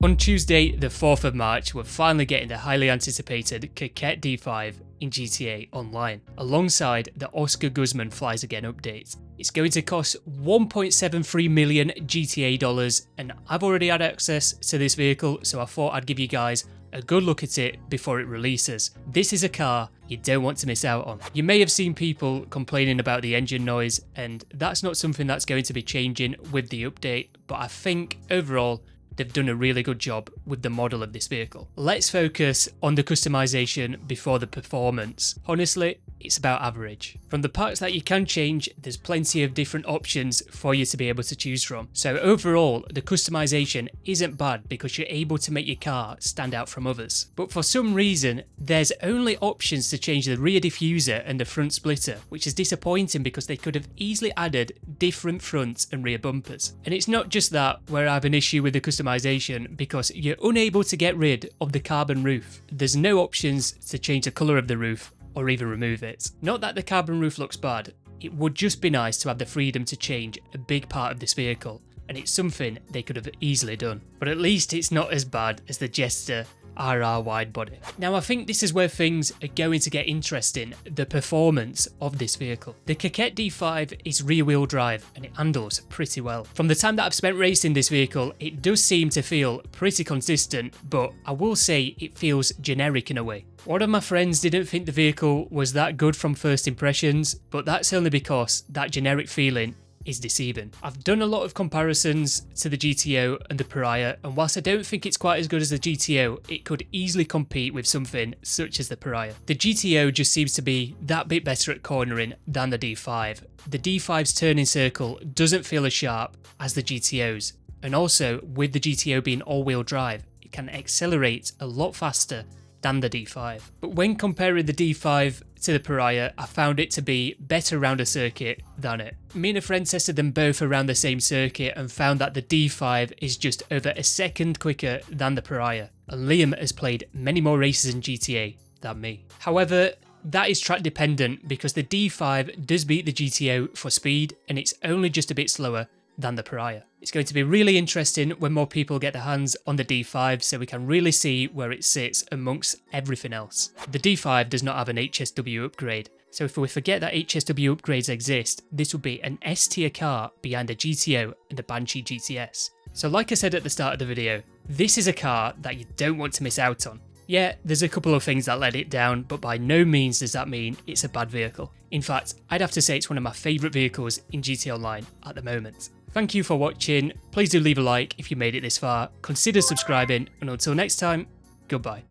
On Tuesday, the 4th of March, we're finally getting the highly anticipated Coquette D5 in GTA Online, alongside the Oscar Guzman Flies Again update. It's going to cost 1.73 million GTA dollars, and I've already had access to this vehicle, so I thought I'd give you guys a good look at it before it releases. This is a car you don't want to miss out on. You may have seen people complaining about the engine noise, and that's not something that's going to be changing with the update, but I think overall they've done a really good job with the model of this vehicle. Let's focus on the customization before the performance. Honestly, it's about average. From the parts that you can change, there's plenty of different options for you to be able to choose from. So overall, the customization isn't bad because you're able to make your car stand out from others. But for some reason, there's only options to change the rear diffuser and the front splitter, which is disappointing because they could have easily added different front and rear bumpers. And it's not just that where I have an issue with the customization, because you're unable to get rid of the carbon roof. There's no options to change the colour of the roof or even remove it. Not that the carbon roof looks bad, it would just be nice to have the freedom to change a big part of this vehicle, and it's something they could have easily done. But at least it's not as bad as the Jester RR wide body. Now I think this is where things are going to get interesting, the performance of this vehicle. The Coquette D5 is rear wheel drive and it handles pretty well. From the time that I've spent racing this vehicle, it does seem to feel pretty consistent, but I will say it feels generic in a way. One of my friends didn't think the vehicle was that good from first impressions, but that's only because that generic feeling is deceiving. I've done a lot of comparisons to the GTO and the Pariah, and whilst I don't think it's quite as good as the GTO, it could easily compete with something such as the Pariah. The GTO just seems to be that bit better at cornering than the D5. The D5's turning circle doesn't feel as sharp as the GTO's, and also with the GTO being all-wheel drive, it can accelerate a lot faster than the D5. But when comparing the D5 to the Pariah, I found it to be better around a circuit than it. Me and a friend tested them both around the same circuit and found that the D5 is just over a second quicker than the Pariah. And Liam has played many more races in GTA than me. However, that is track dependent because the D5 does beat the GTO for speed, and it's only just a bit slower than the Pariah. It's going to be really interesting when more people get their hands on the D5 so we can really see where it sits amongst everything else. The D5 does not have an HSW upgrade, so if we forget that HSW upgrades exist, this would be an S tier car behind a GTO and a Banshee GTS. So like I said at the start of the video, this is a car that you don't want to miss out on. Yeah, there's a couple of things that let it down, but by no means does that mean it's a bad vehicle. In fact, I'd have to say it's one of my favourite vehicles in GTA Online at the moment. Thank you for watching, please do leave a like if you made it this far, consider subscribing, and until next time, goodbye.